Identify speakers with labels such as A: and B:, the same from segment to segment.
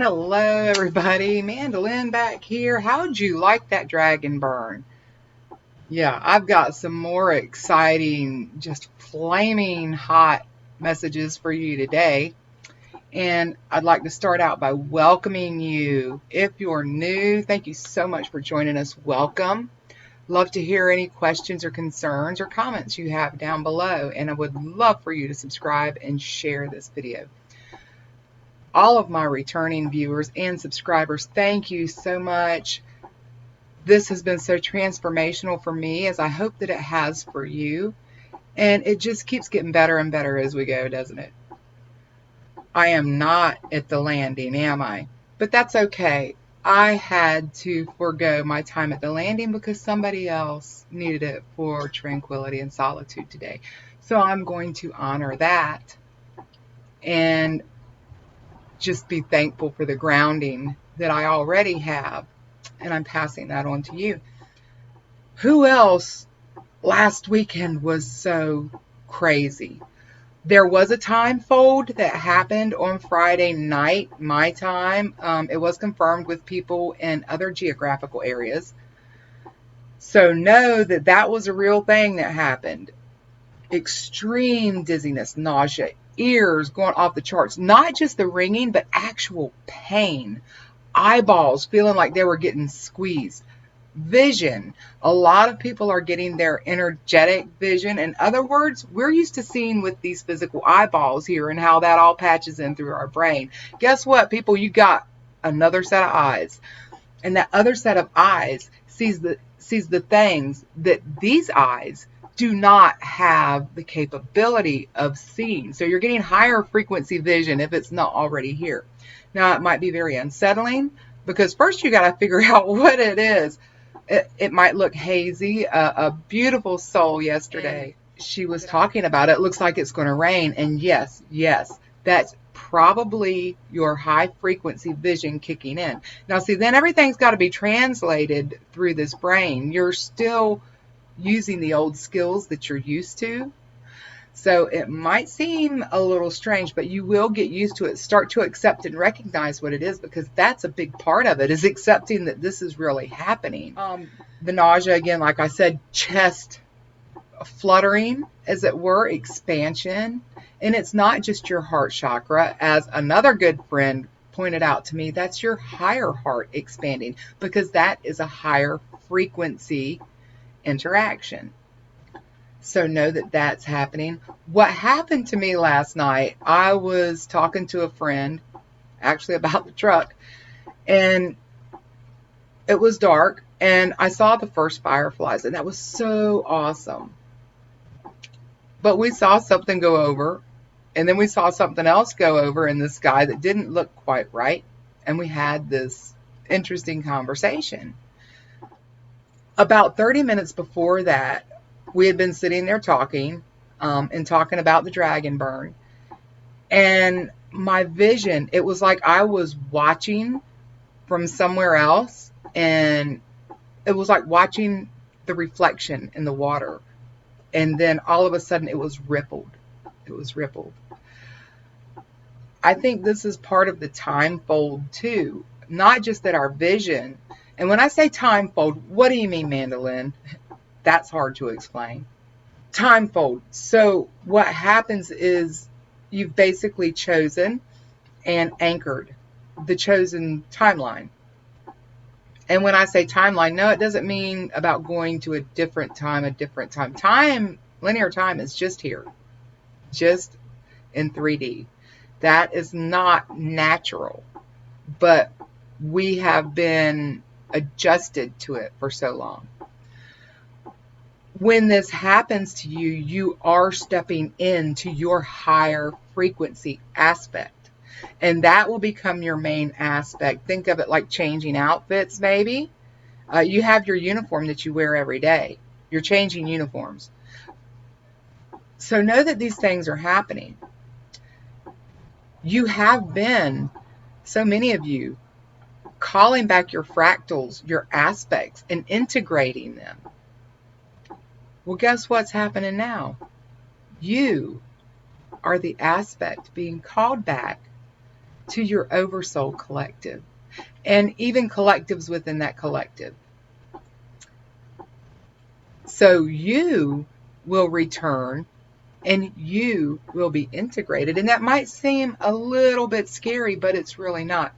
A: Hello everybody, MandaLynn back here. How'd you like that dragon burn? Yeah, I've got some more exciting, just flaming hot messages for you today. And I'd like to start out by welcoming you. If you're new, thank you so much for joining us. Welcome. Love to hear any questions or concerns or comments you have down below. And I would love for you to subscribe and share this video. All of my returning viewers and subscribers, thank you so much. This has been so transformational for me, as I hope that it has for you. And it just keeps getting better and better as we go, doesn't it? I am not at the landing, am I? But that's okay. I had to forego my time at the landing because somebody else needed it for tranquility and solitude today. So I'm going to honor that and just be thankful for the grounding that I already have, and I'm passing that on to you. Who else last weekend was so crazy? There was a time fold that happened on Friday night, my time. It was confirmed with people in other geographical areas. So know that that was a real thing that happened. Extreme dizziness, nausea, ears going off the charts, not just the ringing, but actual pain, eyeballs feeling like they were getting squeezed, vision. A lot of people are getting their energetic vision. In other words, we're used to seeing with these physical eyeballs here and how that all patches in through our brain. Guess what, people? You got another set of eyes, and that other set of eyes sees the things that these eyes do not have the capability of seeing. So you're getting higher frequency vision if it's not already here. Now, it might be very unsettling because first you got to figure out what it is. It might look hazy. A beautiful soul yesterday, she was talking about it. Looks like it's going to rain. And yes, that's probably your high frequency vision kicking in. Now, see, then everything's got to be translated through this brain. You're still using the old skills that you're used to. So it might seem a little strange, but you will get used to it. Start to accept and recognize what it is, because that's a big part of it, is accepting that this is really happening. The nausea, again, like I said, chest fluttering, as it were, expansion. And it's not just your heart chakra. As another good friend pointed out to me, that's your higher heart expanding, because that is a higher frequency interaction. So know that that's happening. What happened to me last night, I was talking to a friend actually about the truck, and it was dark, and I saw the first fireflies, and that was so awesome. But we saw something go over, and then we saw something else go over in the sky that didn't look quite right, and we had this interesting conversation. About 30 minutes before that, we had been sitting there talking and talking about the dragon burn. And my vision, it was like I was watching from somewhere else. And it was like watching the reflection in the water. And then all of a sudden it was rippled. It was rippled. I think this is part of the time fold too. Not just that our vision. And when I say time fold, what do you mean, MandaLynn? That's hard to explain. Time fold. So what happens is you've basically chosen and anchored the chosen timeline. And when I say timeline, no, it doesn't mean about going to a different time. Time, linear time is just here, just in 3D. That is not natural, but we have been adjusted to it for so long. When this happens to you, you are stepping into your higher frequency aspect. And that will become your main aspect. Think of it like changing outfits, maybe. You have your uniform that you wear every day. You're changing uniforms. So know that these things are happening. You have been, so many of you, calling back your fractals, your aspects, and integrating them. Well, guess what's happening now? You are the aspect being called back to your Oversoul collective, and even collectives within that collective. So you will return and you will be integrated. And that might seem a little bit scary, but it's really not.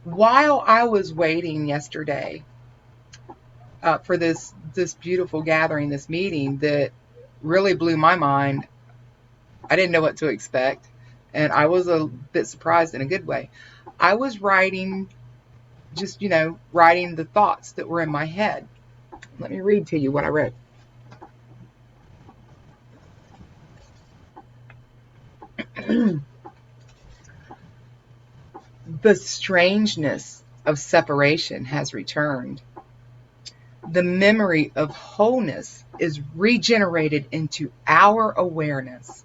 A: While I was waiting yesterday for this beautiful gathering, this meeting that really blew my mind, I didn't know what to expect, and I was a bit surprised in a good way. I was writing, just, writing the thoughts that were in my head. Let me read to you what I wrote. The strangeness of separation has returned. The memory of wholeness is regenerated into our awareness.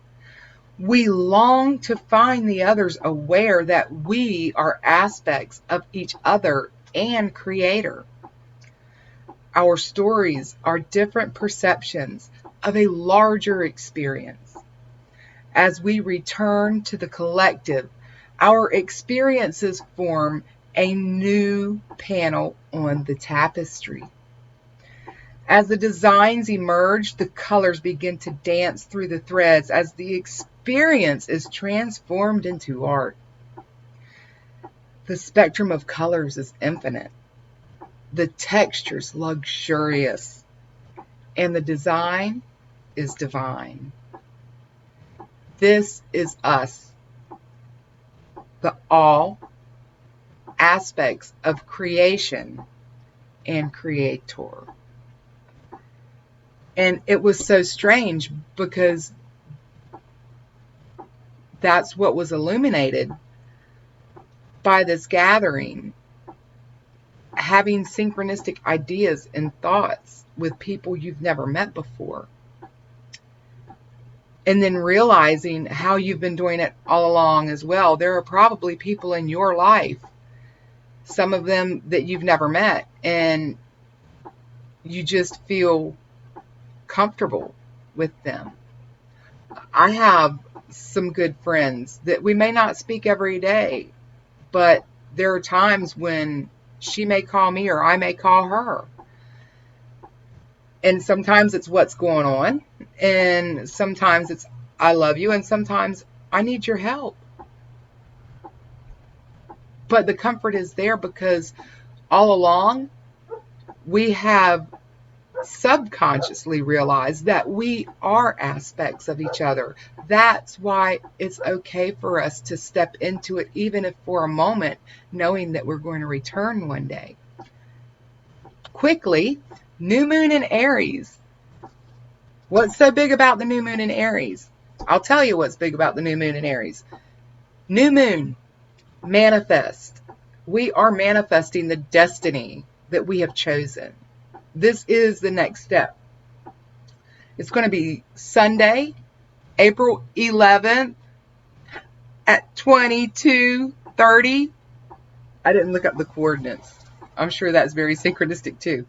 A: We long to find the others aware that we are aspects of each other and Creator. Our stories are different perceptions of a larger experience. As we return to the collective, our experiences form a new panel on the tapestry. As the designs emerge, the colors begin to dance through the threads as the experience is transformed into art. The spectrum of colors is infinite, the textures luxurious, and the design is divine. This is us, the all aspects of creation and Creator. And it was so strange because that's what was illuminated by this gathering, having synchronistic ideas and thoughts with people you've never met before. And then realizing how you've been doing it all along as well. There are probably people in your life, some of them that you've never met, and you just feel comfortable with them. I have some good friends that we may not speak every day, but there are times when she may call me or I may call her. And sometimes it's what's going on, and sometimes it's I love you, and sometimes I need your help. But the comfort is there because all along we have subconsciously realized that we are aspects of each other. That's why it's okay for us to step into it, even if for a moment, knowing that we're going to return one day. Quickly, new moon in Aries. What's so big about the new moon in Aries? I'll tell you what's big about the new moon in Aries. New moon, manifest. We are manifesting the destiny that we have chosen. This is the next step. It's going to be Sunday, April 11th at 22:30. I didn't look up the coordinates. I'm sure that's very synchronistic too.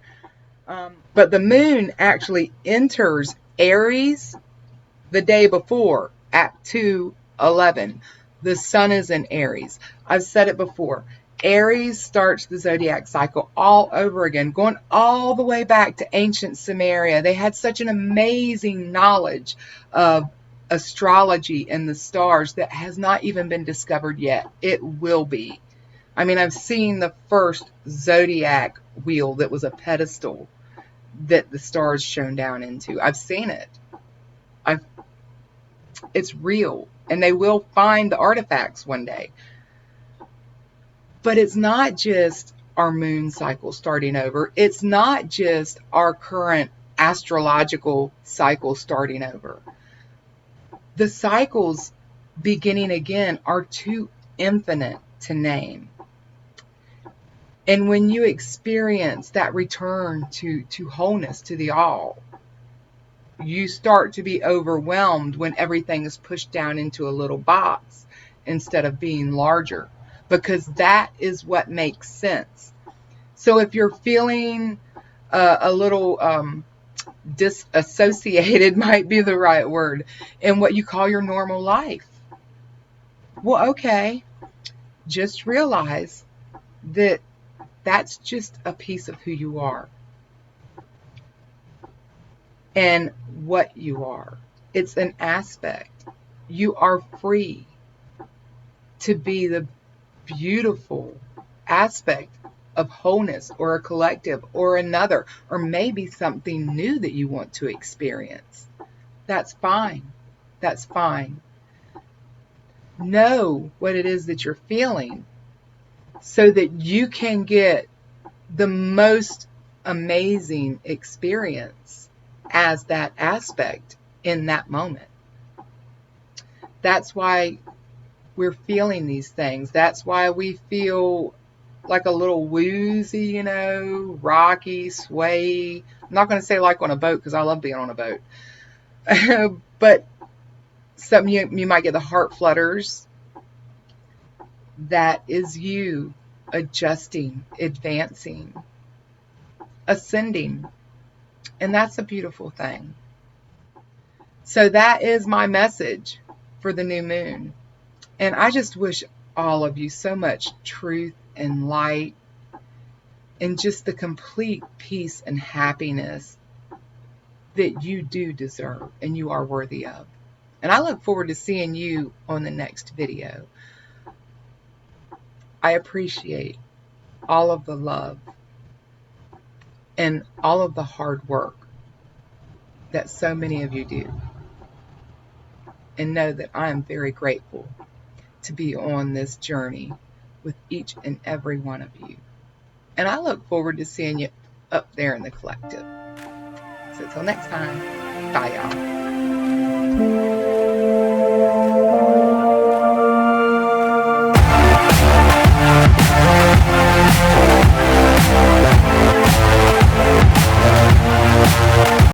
A: But the moon actually enters Aries the day before at 2:11. The sun is in Aries. I've said it before. Aries starts the zodiac cycle all over again, going all the way back to ancient Sumeria. They had such an amazing knowledge of astrology and the stars that has not even been discovered yet. It will be. I mean, I've seen the first zodiac wheel that was a pedestal that the stars shone down into. I've seen it. It's real, and they will find the artifacts one day. But it's not just our moon cycle starting over. It's not just our current astrological cycle starting over. The cycles beginning again are too infinite to name. And when you experience that return to wholeness, to the all, you start to be overwhelmed when everything is pushed down into a little box instead of being larger, because that is what makes sense. So if you're feeling a little disassociated, might be the right word, in what you call your normal life, well, okay, just realize that that's just a piece of who you are and what you are. It's an aspect. You are free to be the beautiful aspect of wholeness or a collective or another, or maybe something new that you want to experience. That's fine. That's fine. Know what it is that you're feeling so that you can get the most amazing experience as that aspect in that moment. That's why we're feeling these things. That's why we feel like a little woozy, rocky, sway. I'm not going to say like on a boat because I love being on a boat. But you might get the heart flutters. That is you adjusting, advancing, ascending. And that's a beautiful thing. So that is my message for the new moon. And I just wish all of you so much truth and light and just the complete peace and happiness that you do deserve and you are worthy of. And I look forward to seeing you on the next video. I appreciate all of the love and all of the hard work that so many of you do. And know that I am very grateful to be on this journey with each and every one of you. And I look forward to seeing you up there in the collective. So until next time, bye y'all.